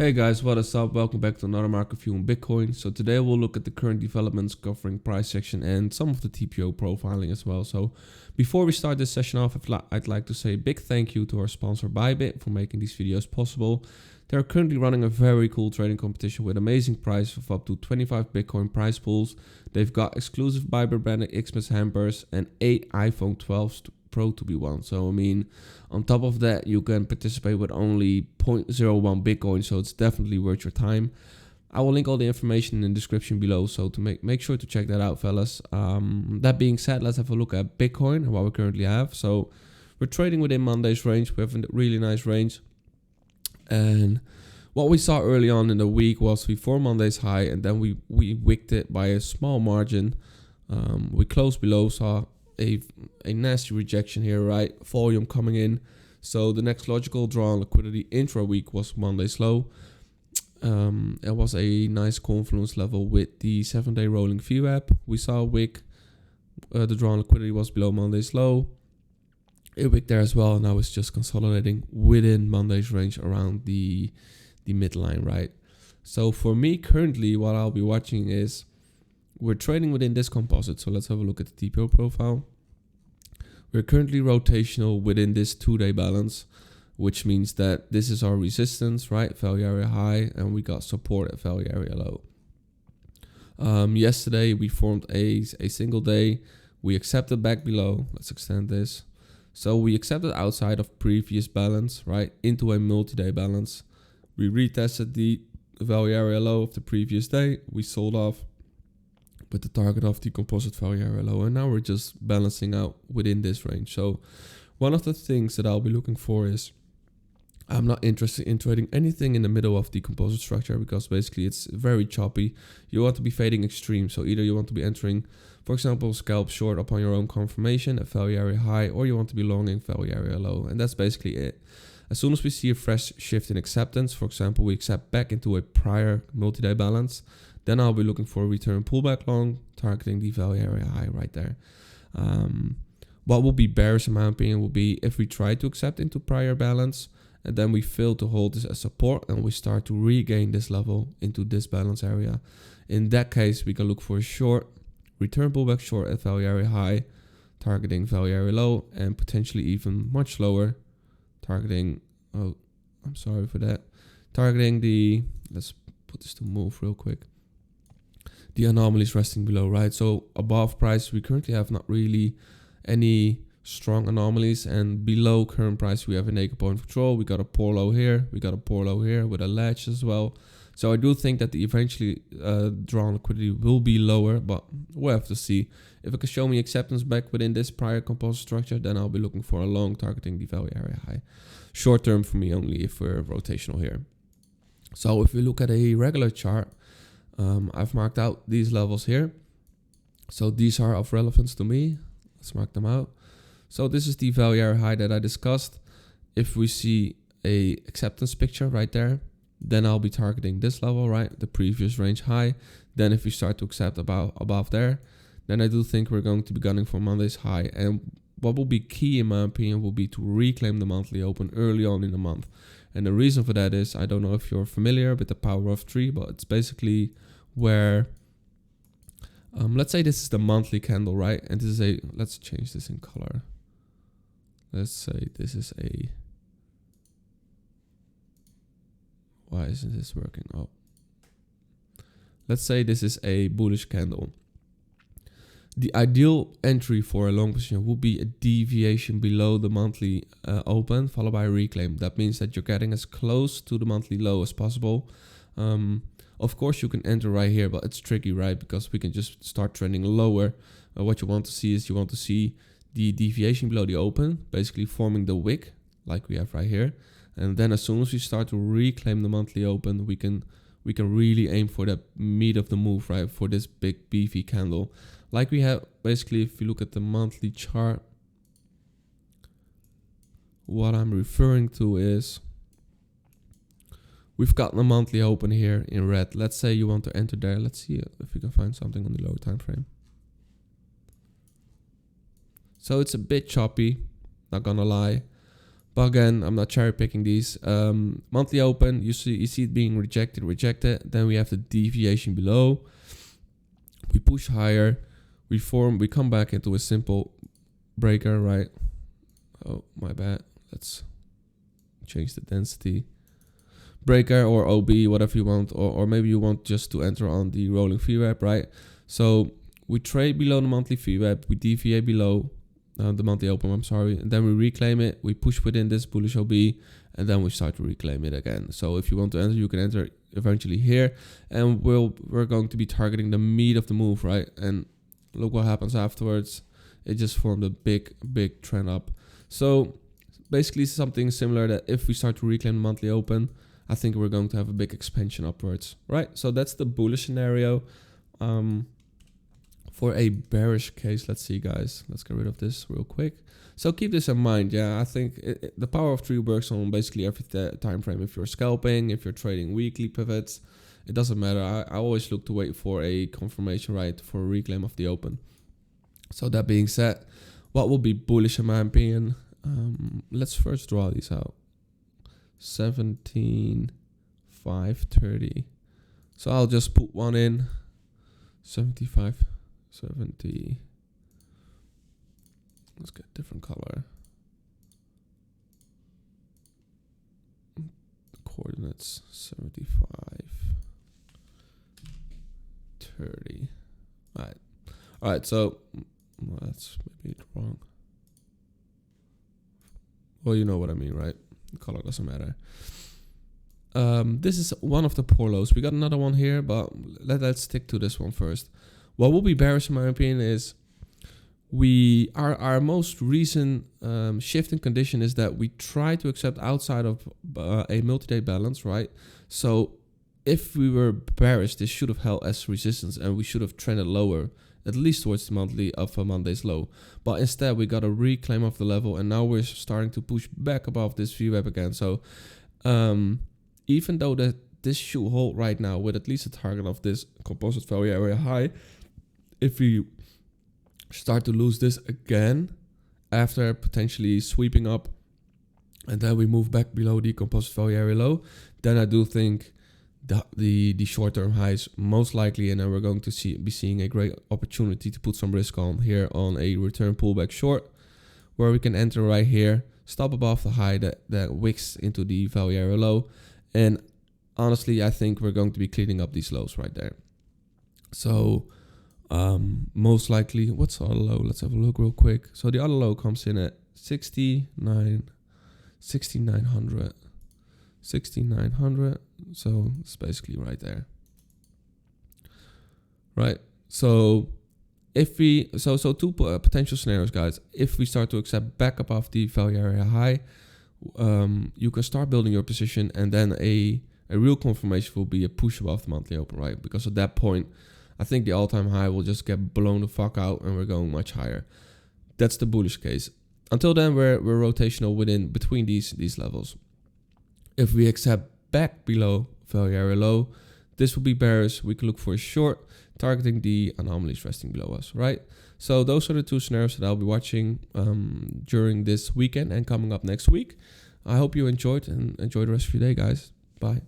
Hey guys, what is up? Welcome back to another market view on Bitcoin. So today we'll look at the current developments covering price action and some of the TPO profiling as well. So before we start this session off, I'd like to say a big thank you to our sponsor Bybit for making these videos possible. They're currently running a very cool trading competition with amazing price of up to 25 Bitcoin prize pools. They've got exclusive Bybit branded Xmas hampers and 8 iPhone 12s Pro to be won. So I mean, on top of that, you can participate with only 0.01 Bitcoin, so it's definitely worth your time. I will link all the information in the description below, so to make sure to check that out, fellas. That being said, let's have a look at Bitcoin and what we currently have. So we're trading within Monday's range. We have a really nice range, and what we saw early on in the week was we formed Monday's high, and then we wicked it by a small margin. We closed below, saw a nasty rejection here, right? Volume coming in. So the next logical draw on liquidity intra-week was Monday's low. It was a nice confluence level with the 7-day rolling VWAP. We saw a wick. The draw on liquidity was below Monday's low. It wicked there as well, and now it's just consolidating within Monday's range around the midline, right? So for me currently, what I'll be watching is we're trading within this composite. So let's have a look at the TPO profile. We're currently rotational within this 2-day balance, which means that this is our resistance, right? Value area high, and we got support at value area low. Yesterday we formed a single day. We accepted back below. Let's extend this. So we accepted outside of previous balance, right? Into a multi-day balance. We retested the value area low of the previous day. We sold off with the target of the composite value area low, and now we're just balancing out within this range. So one of the things that I'll be looking for is I'm not interested in trading anything in the middle of the composite structure, because basically it's very choppy. You want to be fading extreme, so either you want to be entering, for example, scalp short upon your own confirmation at value area high, or you want to be longing value area low, and that's basically it. As soon as we see a fresh shift in acceptance, for example, we accept back into a prior multi-day balance, then I'll be looking for a return pullback long, targeting the value area high right there. What will be bearish in my opinion will be if we try to accept into prior balance and then we fail to hold this as support and we start to regain this level into this balance area. In that case, we can look for a short, return pullback short at value area high, targeting value area low, and potentially even much lower, targeting, oh, I'm sorry for that, targeting the, let's put this to move real quick, the anomalies resting below, right? So above price, we currently have not really any strong anomalies, and below current price, we have a naked point of control. We got a poor low here, we got a poor low here with a latch as well. So I do think that the eventually drawn liquidity will be lower, but we'll have to see. If it can show me acceptance back within this prior composite structure, then I'll be looking for a long targeting the value area high. Short term for me only if we're rotational here. So if we look at a regular chart, I've marked out these levels here. So these are of relevance to me. Let's mark them out. So this is the value area high that I discussed. If we see a acceptance picture right there, then I'll be targeting this level, right? The previous range high. Then if we start to accept above there, then I do think we're going to be gunning for Monday's high. And what will be key in my opinion will be to reclaim the monthly open early on in the month. And the reason for that is, I don't know if you're familiar with the power of 3, but it's basically where, let's say this is the monthly candle, right? And this is a, let's change this in color. Let's say this is a, why isn't this working? Oh, let's say this is a bullish candle. The ideal entry for a long position would be a deviation below the monthly open, followed by a reclaim. That means that you're getting as close to the monthly low as possible. Of course, you can enter right here, but it's tricky, right? Because we can just start trending lower. What you want to see is you want to see the deviation below the open, basically forming the wick, like we have right here. And then as soon as we start to reclaim the monthly open, we can really aim for that meat of the move, right? For this big beefy candle. Like we have, basically, if you look at the monthly chart, what I'm referring to is, we've got the monthly open here in red. Let's say you want to enter there. Let's see if we can find something on the lower time frame. So it's a bit choppy, not gonna lie. But again, I'm not cherry picking these. Monthly open, you see it being rejected. Then we have the deviation below. We push higher. We come back into a simple breaker, right? Oh, my bad. Let's change the density. Breaker or OB, whatever you want, or maybe you want just to enter on the rolling VWAP, right? So we trade below the monthly VWAP, we deviate below the monthly open, I'm sorry, and then we reclaim it, we push within this bullish OB, and then we start to reclaim it again. So if you want to enter, you can enter eventually here, and we're going to be targeting the meat of the move, right? And look what happens afterwards. It just formed a big trend up. So basically something similar, that if we start to reclaim the monthly open, I think we're going to have a big expansion upwards, right? So that's the bullish scenario. For a bearish case, let's see, guys. Let's get rid of this real quick. So keep this in mind. Yeah, I think the power of 3 works on basically every time frame. If you're scalping, if you're trading weekly pivots, it doesn't matter. I always look to wait for a confirmation, right, for a reclaim of the open. So that being said, what will be bullish in my opinion? Let's first draw these out. 17,530. So I'll just put one in. 75.70. Let's get a different color. Coordinates 75.30. All right. So well, that's maybe wrong. Well, you know what I mean, right? The color doesn't matter. This is one of the poor lows. We got another one here, but let's stick to this one first. What will be bearish in my opinion is our most recent shift in condition is that we try to accept outside of a multi-day balance, right? So if we were bearish, this should have held as resistance and we should have trended lower, at least towards the monthly of a Monday's low. But instead we got a reclaim of the level, and now we're starting to push back above this VWAP again. So even though this should hold right now with at least a target of this composite value area high, if we start to lose this again after potentially sweeping up and then we move back below the composite value area low, then I do think the short-term highs most likely, and then we're going to be seeing a great opportunity to put some risk on here on a return pullback short, where we can enter right here, stop above the high that wicks into the value area low, and honestly I think we're going to be cleaning up these lows right there. So most likely, what's the other low? Let's have a look real quick. So the other low comes in at 6,900. So it's basically right there, right? So if we two potential scenarios, guys. If we start to accept back above the value area high, you can start building your position, and then a real confirmation will be a push above the monthly open, right? Because at that point, I think the all-time high will just get blown the fuck out and we're going much higher. That's the bullish case. Until then, we're rotational between these levels. If we accept back below value area low, this will be bearish. We can look for a short targeting the anomalies resting below us, right? So those are the two scenarios that I'll be watching during this weekend and coming up next week. I hope you enjoyed, and enjoy the rest of your day, guys. Bye.